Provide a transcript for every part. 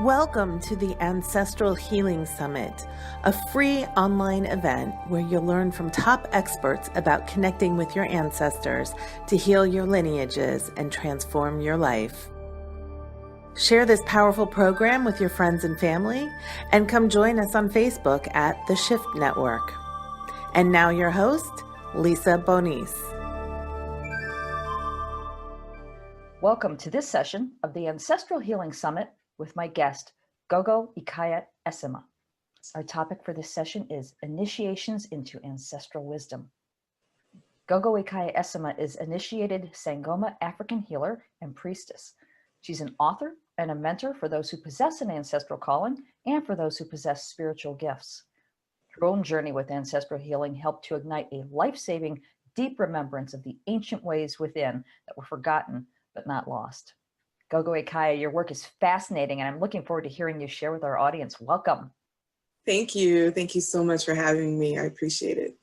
Welcome to the Ancestral Healing Summit, a free online event where you'll learn from top experts about connecting with your ancestors to heal your lineages and transform your life. Share this powerful program with your friends and family, and come join us on Facebook at The Shift Network. And now your host, Lisa Bonis. Welcome to this session of the Ancestral Healing Summit with my guest, Gogo Ikaya Esima. Our topic for this session is Initiations into Ancestral Wisdom. Gogo Ikaya Esima is initiated Sangoma African healer and priestess. She's an author and a mentor for those who possess an ancestral calling and for those who possess spiritual gifts. Her own journey with ancestral healing helped to ignite a life-saving, deep remembrance of the ancient ways within that were forgotten but not lost. Gogo Ikaya, your work is fascinating, and I'm looking forward to hearing you share with our audience. Welcome. Thank you. Thank you so much for having me. I appreciate it.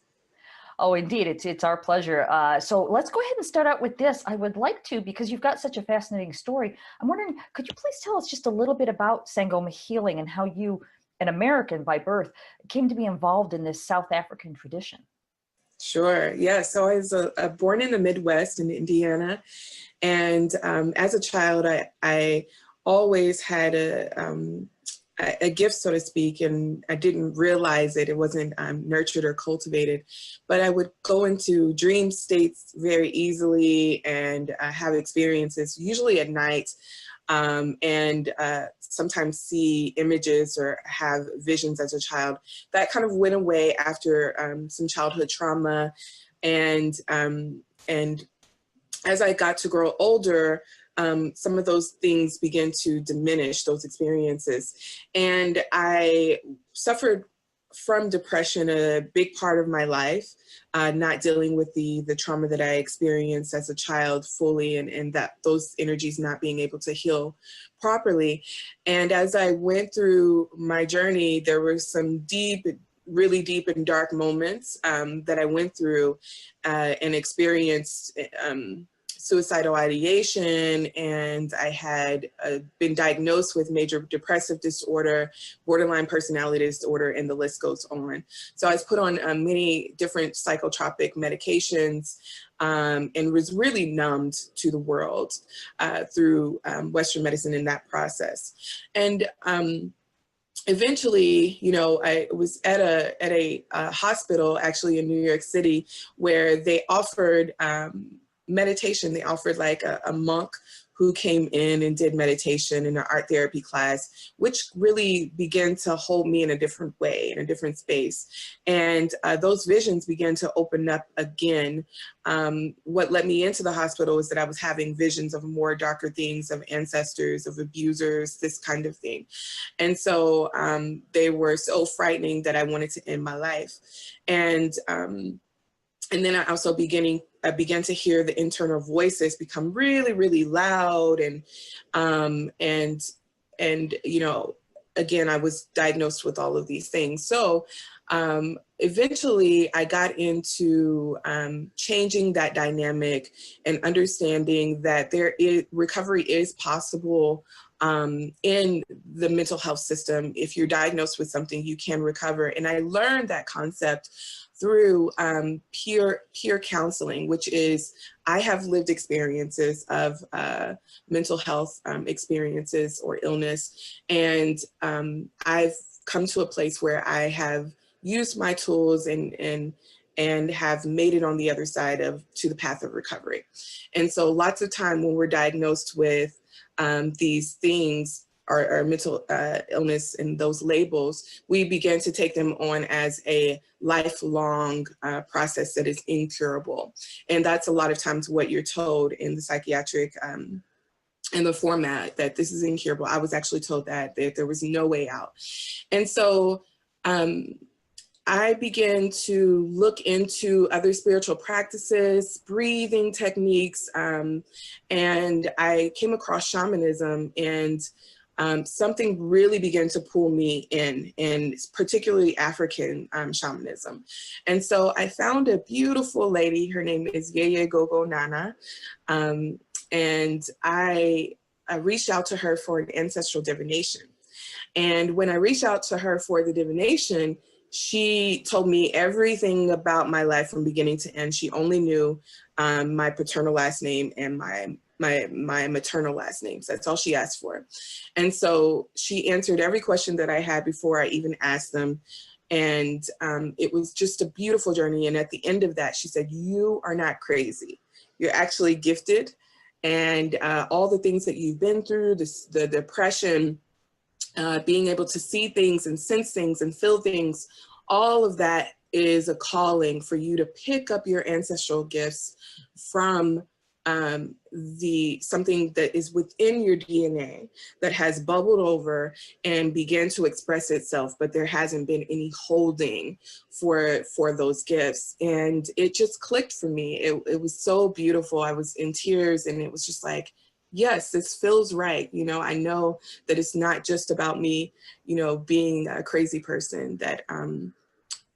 Oh, indeed. It's our pleasure. So let's go ahead and start out with this. I would like to, because you've got such a fascinating story, I'm wondering, could you please tell us just a little bit about Sangoma healing and how you, an American by birth, came to be involved in this South African tradition? Sure. Yeah. So I was born in the Midwest in Indiana. And as a child, I always had a gift, so to speak, and I didn't realize it. It wasn't nurtured or cultivated, but I would go into dream states very easily and have experiences, usually at night, and sometimes see images or have visions as a child. That kind of went away after some childhood trauma, and as I got to grow older, some of those things began to diminish, those experiences. And I suffered from depression a big part of my life, not dealing with the trauma that I experienced as a child fully, and that those energies not being able to heal properly. And as I went through my journey, there were some really deep and dark moments that I went through and experienced suicidal ideation, and I had been diagnosed with major depressive disorder, borderline personality disorder, and the list goes on. So I was put on many different psychotropic medications and was really numbed to the world through Western medicine in that process. And eventually, you know, I was at a hospital actually in New York City where they offered meditation. They offered like a monk who came in and did meditation in an art therapy class, which really began to hold me in a different way, in a different space. And those visions began to open up again. What led me into the hospital was that I was having visions of more darker things, of ancestors, of abusers, this kind of thing. And so they were so frightening that I wanted to end my life. And then I also began to hear the internal voices become really, really loud, and you know, again, I was diagnosed with all of these things. So eventually I got into changing that dynamic and understanding that recovery is possible in the mental health system. If you're diagnosed with something, you can recover. And I learned that concept through peer counseling, which is, I have lived experiences of mental health experiences or illness. And I've come to a place where I have used my tools and have made it on the other side to the path of recovery. And so lots of time when we're diagnosed with these things, our mental illness and those labels, we begin to take them on as a lifelong process that is incurable. And that's a lot of times what you're told in the psychiatric in the format, that this is incurable. I was actually told that there was no way out. And so I began to look into other spiritual practices, breathing techniques, and I came across shamanism, and something really began to pull me in, and particularly African shamanism. And so I found a beautiful lady, her name is Yeye Gogo Nana, and I reached out to her for an ancestral divination. And when I reached out to her for the divination, she told me everything about my life from beginning to end. She only knew my paternal last name and my maternal last names. That's all she asked for. And so she answered every question that I had before I even asked them. And it was just a beautiful journey. And at the end of that, she said, "You are not crazy. You're actually gifted. And all the things that you've been through, the depression, being able to see things and sense things and feel things, all of that is a calling for you to pick up your ancestral gifts from something that is within your DNA that has bubbled over and began to express itself, but there hasn't been any holding for those gifts." And it just clicked for me. It was so beautiful. I was in tears, and it was just like, yes, this feels right. You know, I know that it's not just about me, you know, being a crazy person,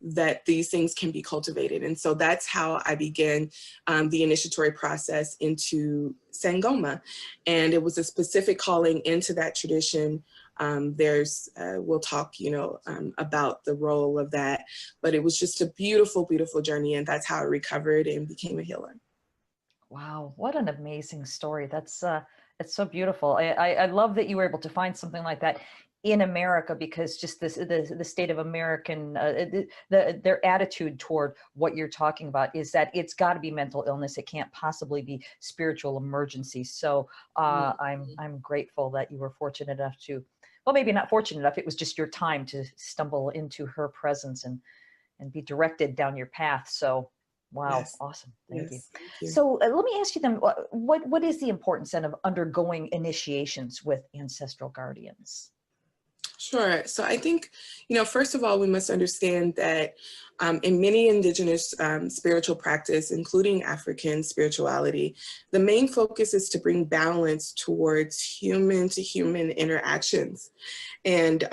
that these things can be cultivated. And so that's how I began the initiatory process into Sangoma. And it was a specific calling into that tradition. We'll talk, you know, about the role of that, but it was just a beautiful, beautiful journey. And that's how I recovered and became a healer. Wow, what an amazing story. That's it's so beautiful. I love that you were able to find something like that in America, because just the state of American their attitude toward what you're talking about is that it's got to be mental illness. It can't possibly be spiritual emergency. So I'm grateful that you were fortunate enough to, well, maybe not fortunate enough. It was just your time to stumble into her presence and be directed down your path. So wow. Yes. Awesome. Thank you. Thank you. So let me ask you then, what is the importance then of undergoing initiations with ancestral guardians? Sure. So I think, you know, first of all, we must understand that in many indigenous spiritual practice, including African spirituality, the main focus is to bring balance towards human to human interactions and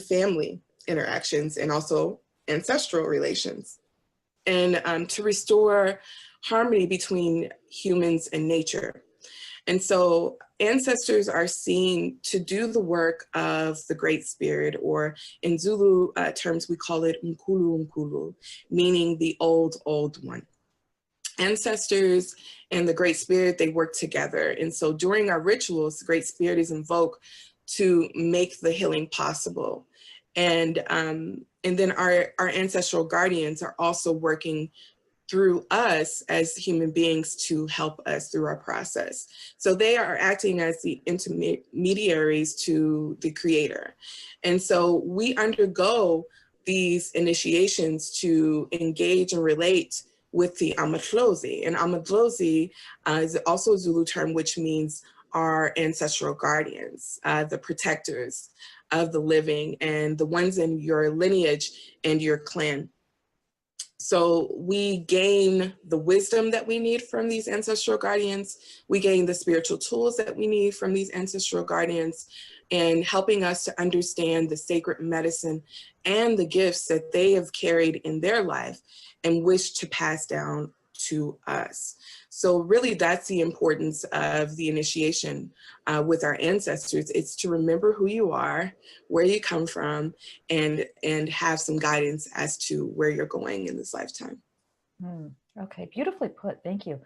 family interactions, and also ancestral relations, and to restore harmony between humans and nature. And so ancestors are seen to do the work of the Great Spirit, or in Zulu terms, we call it Nkulu Nkulu, meaning the old, old one. Ancestors and the Great Spirit, they work together. And so during our rituals, the Great Spirit is invoked to make the healing possible. And then our ancestral guardians are also working through us as human beings to help us through our process. So they are acting as the intermediaries to the creator. And so we undergo these initiations to engage and relate with the Amadlozi. And Amadlozi is also a Zulu term, which means our ancestral guardians, the protectors of the living, and the ones in your lineage and your clan. So we gain the wisdom that we need from these ancestral guardians. We gain the spiritual tools that we need from these ancestral guardians, and helping us to understand the sacred medicine and the gifts that they have carried in their life and wish to pass down to us. So really, that's the importance of the initiation with our ancestors. It's to remember who you are, where you come from, and have some guidance as to where you're going in this lifetime. Okay, beautifully put. Thank you.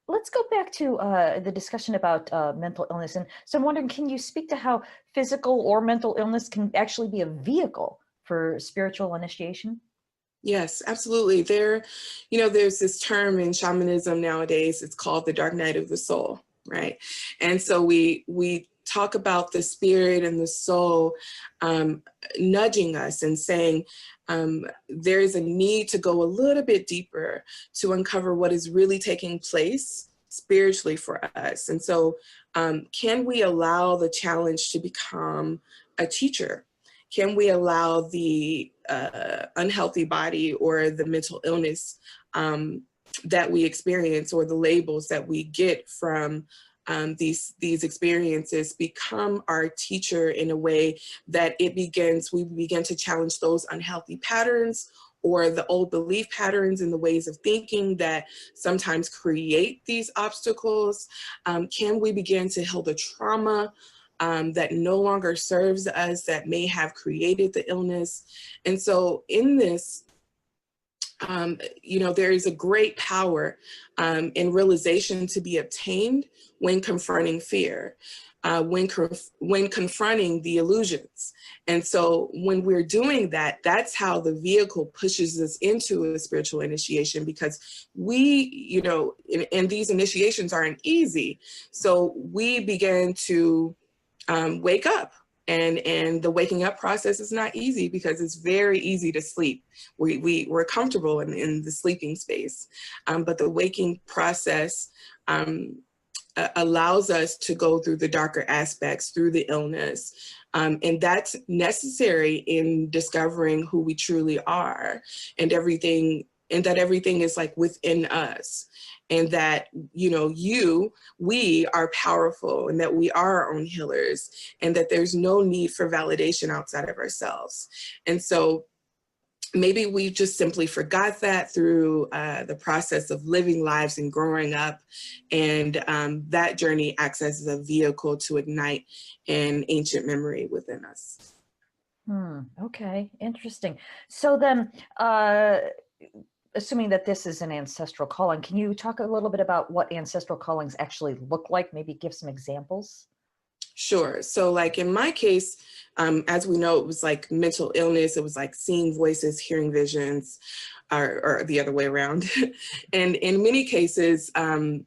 Let's go back to the discussion about mental illness. And so I'm wondering, can you speak to how physical or mental illness can actually be a vehicle for spiritual initiation? Yes, absolutely. There's this term in shamanism nowadays, it's called the dark night of the soul, right? And so we talk about the spirit and the soul nudging us and saying there is a need to go a little bit deeper to uncover what is really taking place spiritually for us. And so can we allow the challenge to become a teacher? Can we allow the unhealthy body or the mental illness that we experience, or the labels that we get from these experiences, become our teacher in a way that we begin to challenge those unhealthy patterns or the old belief patterns and the ways of thinking that sometimes create these obstacles? Can we begin to heal the trauma that no longer serves us, that may have created the illness. And so in this, there is a great power and realization to be obtained when confronting fear, when confronting the illusions. And so when we're doing that, that's how the vehicle pushes us into a spiritual initiation, because we, and these initiations aren't easy. So we begin to wake up. And the waking up process is not easy, because it's very easy to sleep. We're comfortable in the sleeping space. But the waking process allows us to go through the darker aspects, through the illness. And that's necessary in discovering who we truly are, and that everything is like within us. And that, we are powerful, and that we are our own healers, and that there's no need for validation outside of ourselves. And so maybe we just simply forgot that through the process of living lives and growing up. And that journey acts as a vehicle to ignite an ancient memory within us. Okay, interesting. So then, assuming that this is an ancestral calling, can you talk a little bit about what ancestral callings actually look like? Maybe give some examples. Sure. So like in my case, as we know, it was like mental illness. It was like seeing voices, hearing visions, or the other way around. And in many cases, the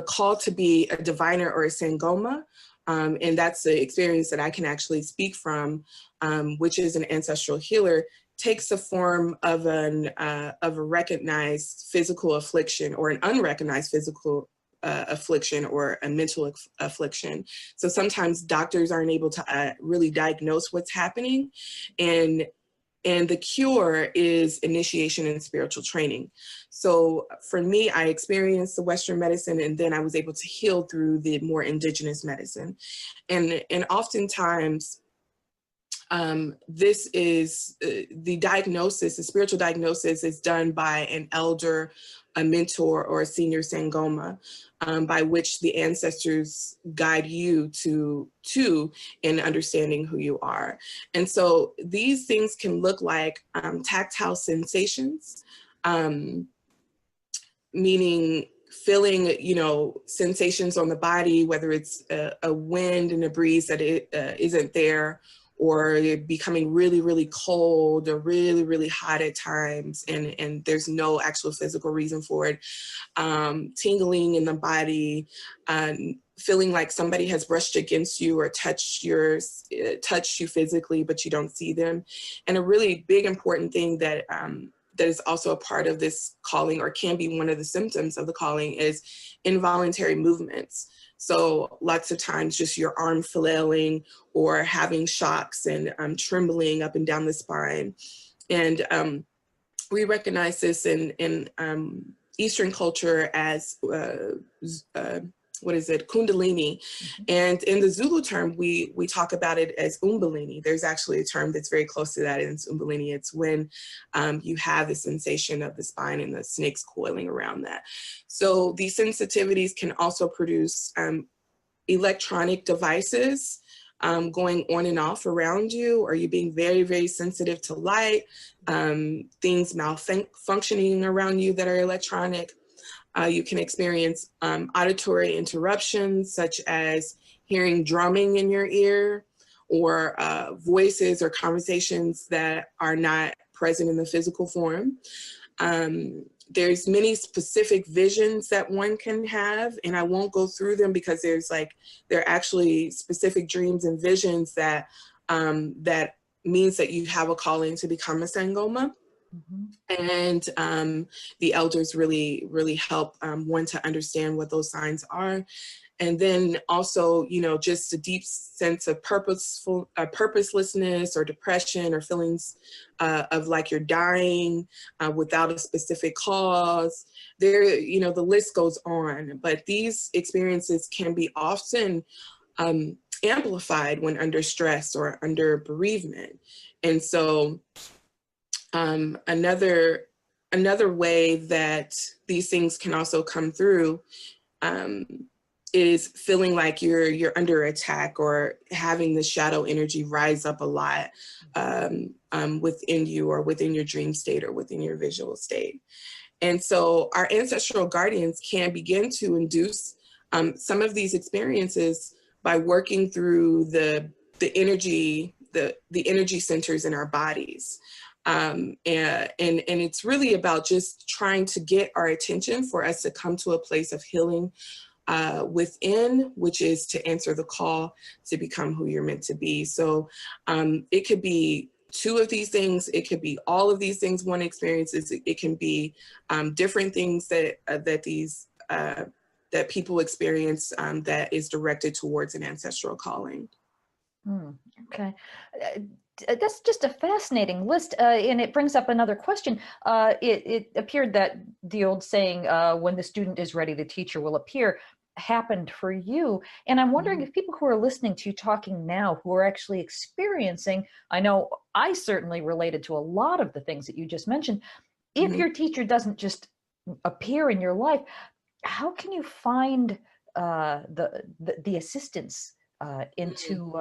call to be a diviner or a sangoma, and that's the experience that I can actually speak from, which is an ancestral healer, takes the form of a recognized physical affliction, or an unrecognized physical affliction, or a mental affliction. So sometimes doctors aren't able to really diagnose what's happening, and the cure is initiation and spiritual training. So for me, I experienced the Western medicine, and then I was able to heal through the more indigenous medicine. And oftentimes, this is the diagnosis, the spiritual diagnosis is done by an elder, a mentor, or a senior sangoma, by which the ancestors guide you to in understanding who you are. And so these things can look like tactile sensations, meaning feeling, sensations on the body, whether it's a wind and a breeze that isn't there, or becoming really, really cold, or really, really hot at times, and there's no actual physical reason for it. Tingling in the body, feeling like somebody has brushed against you or touched you physically, but you don't see them. And a really big important thing that is also a part of this calling, or can be one of the symptoms of the calling, is involuntary movements. So lots of times just your arm flailing, or having shocks and trembling up and down the spine. And we recognize this in Eastern culture as Kundalini. And in the Zulu term, we talk about it as Umbalini. There's actually a term that's very close to that, and it's Umbalini. It's when you have the sensation of the spine and the snakes coiling around that. So these sensitivities can also produce electronic devices going on and off around you, or you being very, very sensitive to light, things malfunctioning around you that are electronic. You can experience auditory interruptions, such as hearing drumming in your ear, or voices or conversations that are not present in the physical form. There's many specific visions that one can have, and I won't go through them, because there are actually specific dreams and visions that that means that you have a calling to become a sangoma. And the elders really, really help one to understand what those signs are. And then also, just a deep sense of purposelessness, or depression, or feelings of like you're dying without a specific cause. The list goes on. But these experiences can be often amplified when under stress or under bereavement. And so another way that these things can also come through is feeling like you're under attack or having the shadow energy rise up a lot within you or within your dream state or within your visual state. And so our ancestral guardians can begin to induce some of these experiences by working through the energy, the energy centers in our bodies. And it's really about just trying to get our attention for us to come to a place of healing within, which is to answer the call to become who you're meant to be. So it could be two of these things. It could be all of these things, one experience. It can be different things that that people experience that is directed towards an ancestral calling. Okay. That's just a fascinating list, and it brings up another question. It appeared that the old saying, when the student is ready, the teacher will appear, happened for you. And I'm wondering if people who are listening to you talking now, who are actually experiencing, I know I certainly related to a lot of the things that you just mentioned, if your teacher doesn't just appear in your life, how can you find the assistance into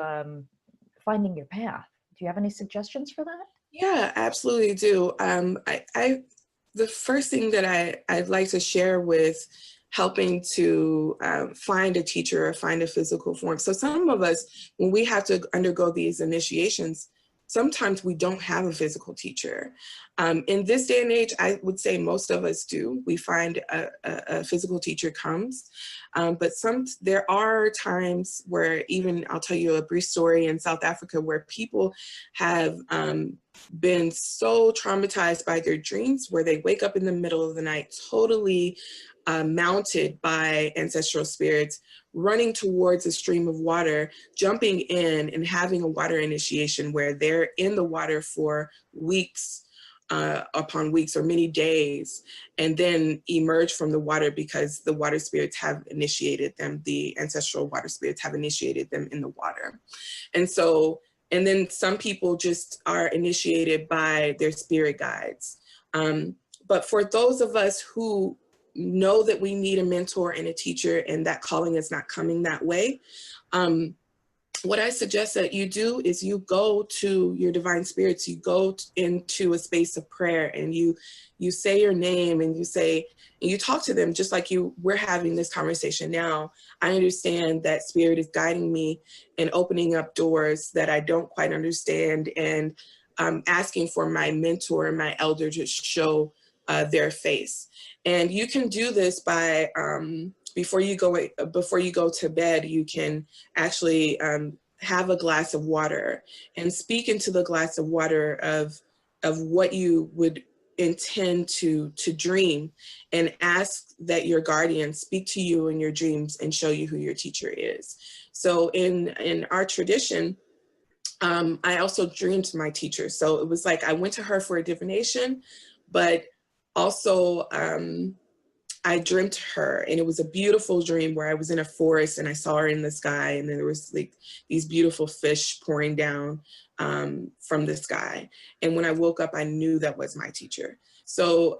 finding your path? Do you have any suggestions for that? Yeah, absolutely do. The first thing that I'd like to share with helping to find a teacher or find a physical form. So some of us, when we have to undergo these initiations, sometimes we don't have a physical teacher. In this day and age, I would say most of us do. We find a physical teacher comes, but there are times where, even I'll tell you a brief story in South Africa where people have been so traumatized by their dreams where they wake up in the middle of the night totally mounted by ancestral spirits, running towards a stream of water, jumping in and having a water initiation where they're in the water for weeks upon weeks or many days, and then emerge from the water because the water spirits have initiated them, the ancestral water spirits have initiated them in the water. And then some people just are initiated by their spirit guides. But for those of us who know that we need a mentor and a teacher and that calling is not coming that way, what I suggest that you do is you go to your divine spirits, you go into a space of prayer and you say your name and you talk to them just like we're having this conversation now. I understand that spirit is guiding me and opening up doors that I don't quite understand, and asking for my mentor and my elder to show their face. And you can do this by before you go to bed, you can actually have a glass of water and speak into the glass of water of what you would intend to dream, and ask that your guardian speak to you in your dreams and show you who your teacher is. So in our tradition, I also dreamed my teacher. So it was like I went to her for a divination, but also I dreamt her, and it was a beautiful dream where I was in a forest and I saw her in the sky, and then there was like these beautiful fish pouring down from the sky. And when I woke up, I knew that was my teacher. So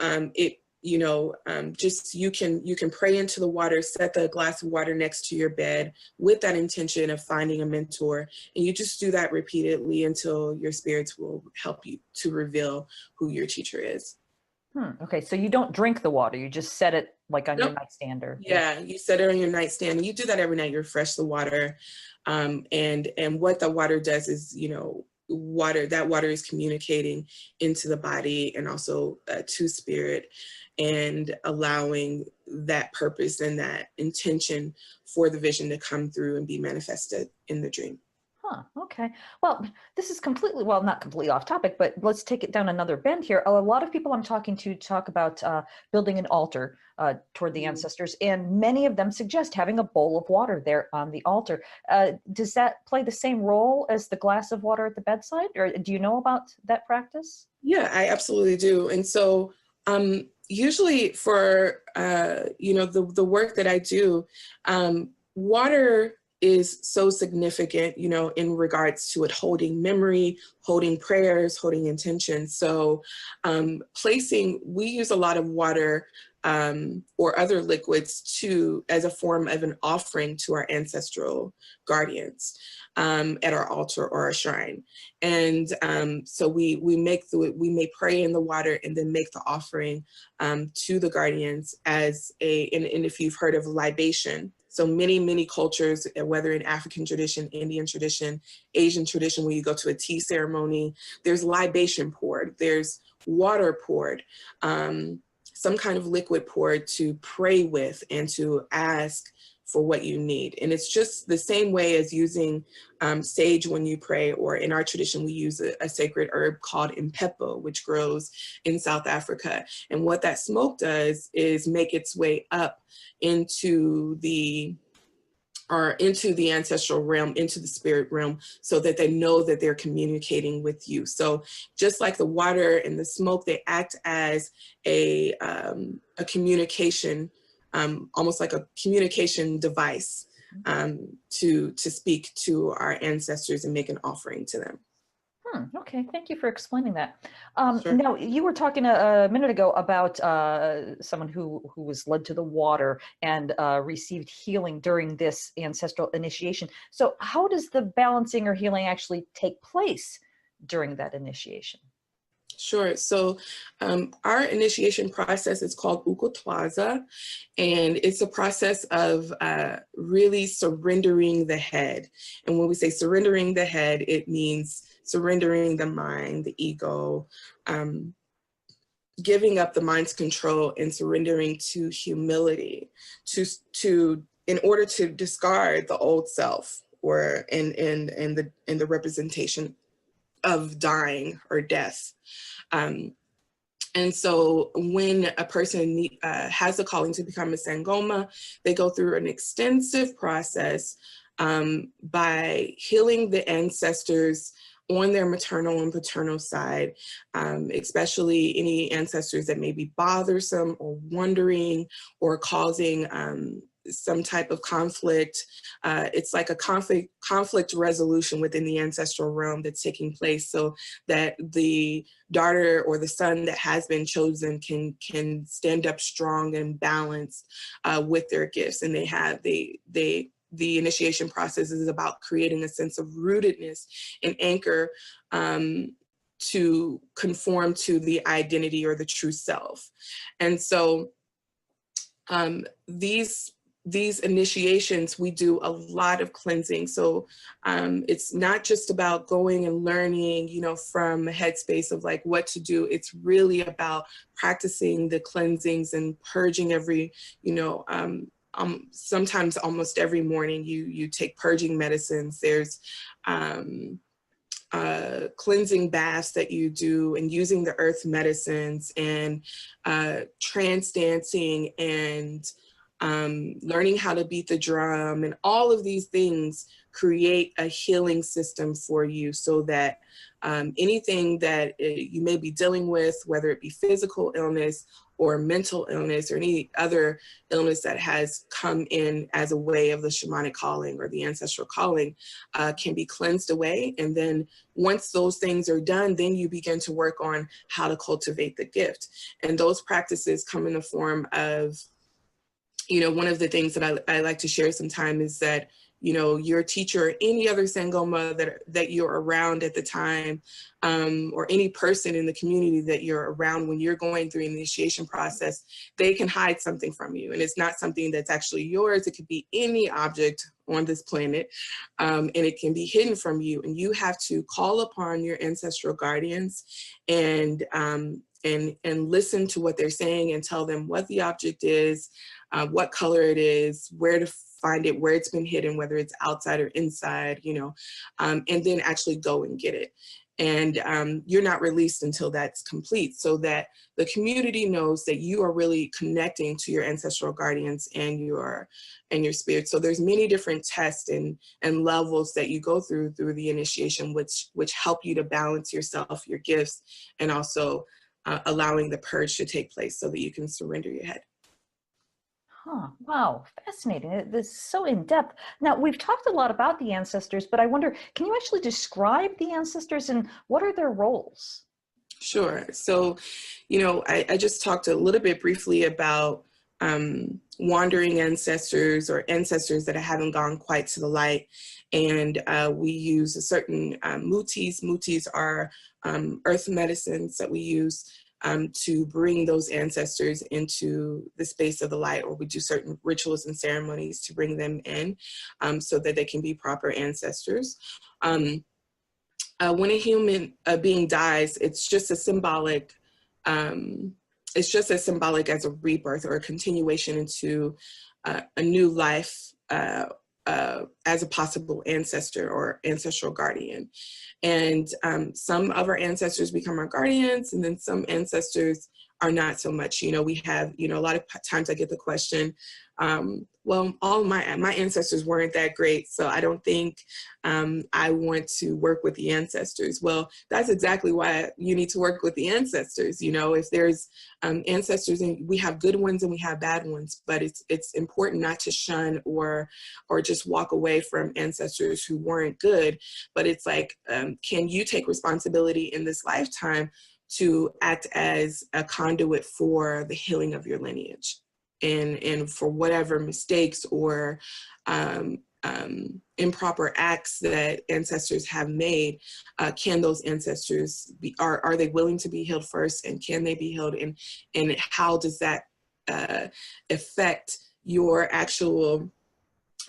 just you can pray into the water, set the glass of water next to your bed with that intention of finding a mentor, and you just do that repeatedly until your spirits will help you to reveal who your teacher is. Okay, so you don't drink the water, you just set it like on your nightstand or... Yeah, you set it on your nightstand, and you do that every night. You refresh the water, and what the water does is, that water is communicating into the body and also to spirit, and allowing that purpose and that intention for the vision to come through and be manifested in the dream. Okay. Well, this is not completely off topic, but let's take it down another bend here. A lot of people I'm talking to talk about building an altar toward the ancestors, and many of them suggest having a bowl of water there on the altar. Does that play the same role as the glass of water at the bedside, or do you know about that practice? Yeah, I absolutely do. And so usually for, the work that I do, water is so significant, you know, in regards to it holding memory, holding prayers, holding intention. So we use a lot of water or other liquids as a form of an offering to our ancestral guardians at our altar or our shrine. And so we may pray in the water and then make the offering to the guardians as and if you've heard of libation. So many cultures, whether in African tradition, Indian tradition, Asian tradition, when you go to a tea ceremony, there's libation poured, there's water poured, some kind of liquid poured to pray with and to ask for what you need. And it's just the same way as using sage when you pray, or in our tradition, we use a sacred herb called impepo, which grows in South Africa. And what that smoke does is make its way up into the ancestral realm, into the spirit realm, so that they know that they're communicating with you. So just like the water and the smoke, they act as a communication, almost like a communication device to speak to our ancestors and make an offering to them. Okay, thank you for explaining that. Sure. Now, you were talking a minute ago about someone who was led to the water and received healing during this ancestral initiation. So how does the balancing or healing actually take place during that initiation? Sure. So our initiation process is called ukotwaza, and it's a process of really surrendering the head. And when we say surrendering the head, it means surrendering the mind, the ego, giving up the mind's control and surrendering to humility, in order to discard the old self, or in the representation of dying or death. And so when a person has a calling to become a Sangoma, they go through an extensive process by healing the ancestors on their maternal and paternal side, especially any ancestors that may be bothersome or wondering or causing some type of conflict. It's like a conflict resolution within the ancestral realm that's taking place, so that the daughter or the son that has been chosen can stand up strong and balanced with their gifts. And the initiation process is about creating a sense of rootedness and anchor to conform to the identity or the true self. And so these initiations, we do a lot of cleansing. So it's not just about going and learning, you know, from a headspace of like what to do. It's really about practicing the cleansings and purging every, you know, sometimes almost every morning you take purging medicines. There's cleansing baths that you do, and using the earth medicines, and trance dancing, and learning how to beat the drum, and all of these things create a healing system for you, so that anything that you may be dealing with, whether it be physical illness or mental illness or any other illness that has come in as a way of the shamanic calling or the ancestral calling, can be cleansed away. And then once those things are done, then you begin to work on how to cultivate the gift. And those practices come in the form of, you know, one of the things that I like to share sometimes is that, you know, your teacher or any other Sangoma that you're around at the time, or any person in the community that you're around when you're going through an initiation process, they can hide something from you. And it's not something that's actually yours. It could be any object on this planet, and it can be hidden from you. And you have to call upon your ancestral guardians and listen to what they're saying, and tell them what the object is, what color it is, where to find it, where it's been hidden, whether it's outside or inside, you know, and then actually go and get it. And you're not released until that's complete, so that the community knows that you are really connecting to your ancestral guardians and your spirit. So there's many different tests and levels that you go through the initiation, which help you to balance yourself, your gifts, and also allowing the purge to take place so that you can surrender your head. Huh. Wow. Fascinating. This is so in depth. Now, we've talked a lot about the ancestors, but I wonder, can you actually describe the ancestors and what are their roles? Sure. So, I just talked a little bit briefly about wandering ancestors or ancestors that haven't gone quite to the light. And we use a certain mutis. Mutis are earth medicines that we use to bring those ancestors into the space of the light, or we do certain rituals and ceremonies to bring them in so that they can be proper ancestors. When a human being dies, it's just as symbolic as a rebirth or a continuation into a new life as a possible ancestor or ancestral guardian. And some of our ancestors become our guardians, and then some ancestors are not so much. We have, a lot of times I get the question, well, all my ancestors weren't that great, so I don't think I want to work with the ancestors. Well, that's exactly why you need to work with the ancestors. If there's ancestors, and we have good ones and we have bad ones, but it's important not to shun or just walk away from ancestors who weren't good. But it's like, can you take responsibility in this lifetime to act as a conduit for the healing of your lineage? And for whatever mistakes or improper acts that ancestors have made, can those ancestors are they willing to be healed first, and can they be healed, and how does that affect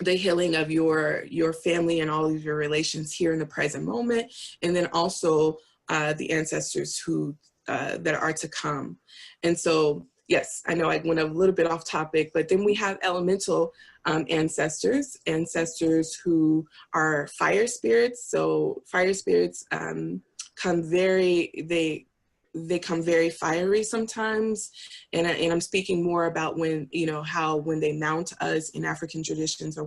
the healing of your family and all of your relations here in the present moment, and then also the ancestors who that are to come. And so, yes, I know I went a little bit off topic, but then we have elemental ancestors who are fire spirits. So fire spirits they come very fiery sometimes. And I'm speaking more about when, when they mount us in African traditions, or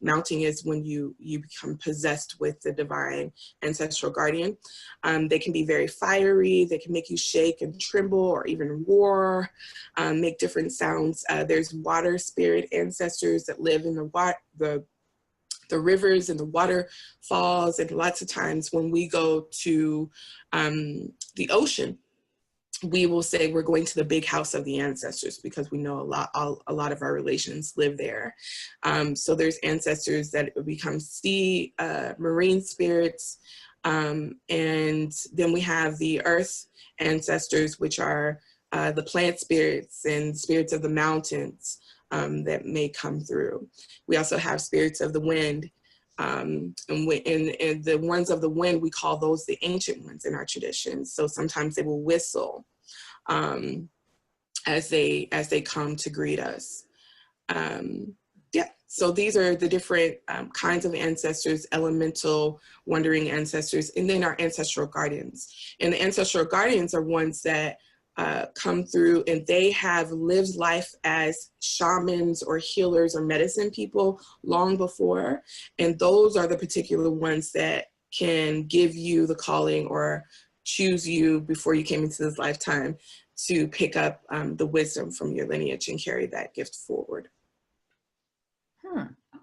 mounting is when you become possessed with the divine ancestral guardian. They can be very fiery. They can make you shake and tremble or even roar, make different sounds. There's water spirit ancestors that live in the rivers and the waterfalls. And lots of times when we go to the ocean, we will say we're going to the big house of the ancestors, because we know a lot of our relations live there. So there's ancestors that become sea, marine spirits. And then we have the earth ancestors, which are the plant spirits and spirits of the mountains that may come through. We also have spirits of the wind. And the ones of the wind, we call those the ancient ones in our traditions. So sometimes they will whistle as they come to greet us. So these are the different kinds of ancestors: elemental, wandering ancestors, and then our ancestral guardians. And the ancestral guardians are ones that come through, and they have lived life as shamans or healers or medicine people long before. And those are the particular ones that can give you the calling or choose you before you came into this lifetime to pick up the wisdom from your lineage and carry that gift forward.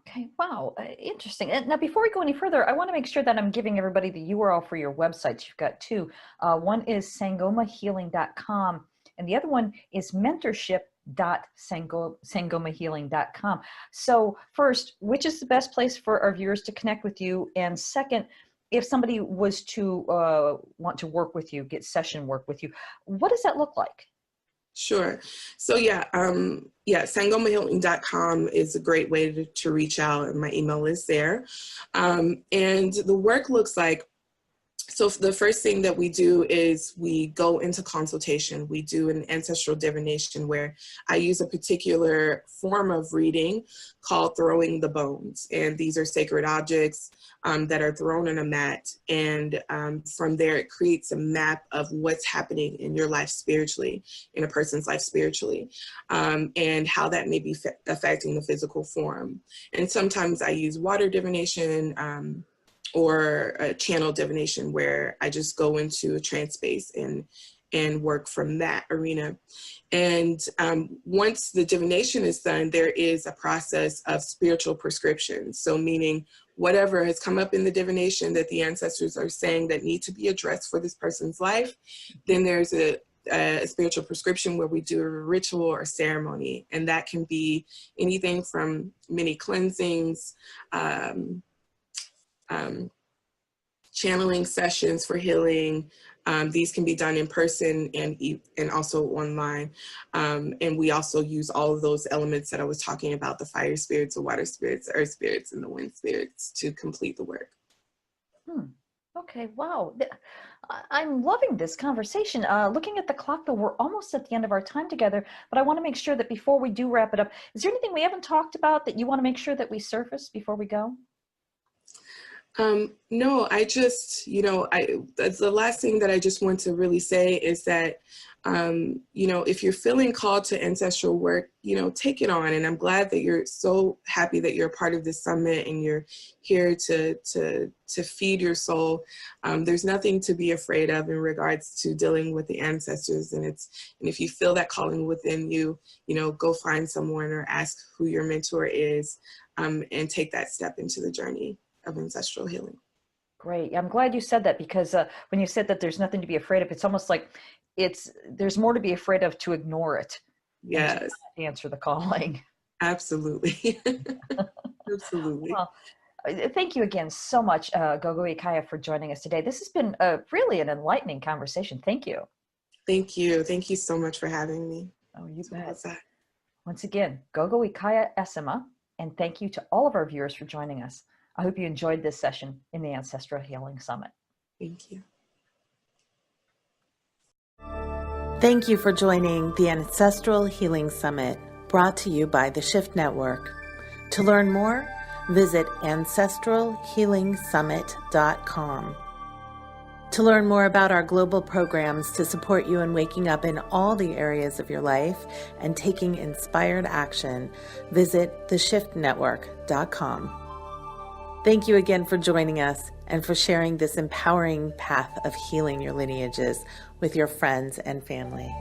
Okay. Wow. Interesting. And now, before we go any further, I want to make sure that I'm giving everybody the URL for your websites. You've got two. One is sangomahealing.com, and the other one is mentorship.sangomahealing.com. So first, which is the best place for our viewers to connect with you? And second, if somebody was to want to work with you, get session work with you, what does that look like? Sure. So sangomahealing.com is a great way to reach out, and my email is there. And the work looks like, so the first thing that we do is we go into consultation. We do an ancestral divination where I use a particular form of reading called throwing the bones. And these are sacred objects that are thrown on a mat. And from there, it creates a map of what's happening in your life spiritually, in a person's life spiritually, and how that may be affecting the physical form. And sometimes I use water divination, or a channel divination, where I just go into a trance space and and work from that arena. And once the divination is done, there is a process of spiritual prescription. So meaning whatever has come up in the divination that the ancestors are saying that need to be addressed for this person's life, then there's a spiritual prescription where we do a ritual or ceremony. And that can be anything from many cleansings, channeling sessions for healing. These can be done in person and also online. And we also use all of those elements that I was talking about, the fire spirits, the water spirits, the earth spirits, and the wind spirits to complete the work. Okay, wow. I'm loving this conversation. Looking at the clock, though, we're almost at the end of our time together, but I want to make sure that before we do wrap it up, is there anything we haven't talked about that you want to make sure that we surface before we go? No, I just, that's the last thing that I just want to really say is that, if you're feeling called to ancestral work, take it on. And I'm glad that you're so happy that you're a part of this summit and you're here to feed your soul. There's nothing to be afraid of in regards to dealing with the ancestors. And if you feel that calling within you, go find someone or ask who your mentor is, and take that step into the journey of ancestral healing. Great. I'm glad you said that, because when you said that there's nothing to be afraid of, it's almost like there's more to be afraid of to ignore it. Yes. To answer the calling. Absolutely. Absolutely. Well, thank you again so much, Gogo Ikaya, for joining us today. This has been really an enlightening conversation. Thank you. Thank you. Thank you so much for having me. Oh, you bet. Once again, Gogo Ikaya Esima, and thank you to all of our viewers for joining us. I hope you enjoyed this session in the Ancestral Healing Summit. Thank you. Thank you for joining the Ancestral Healing Summit, brought to you by the Shift Network. To learn more, visit ancestralhealingsummit.com. To learn more about our global programs to support you in waking up in all the areas of your life and taking inspired action, visit theshiftnetwork.com. Thank you again for joining us and for sharing this empowering path of healing your lineages with your friends and family.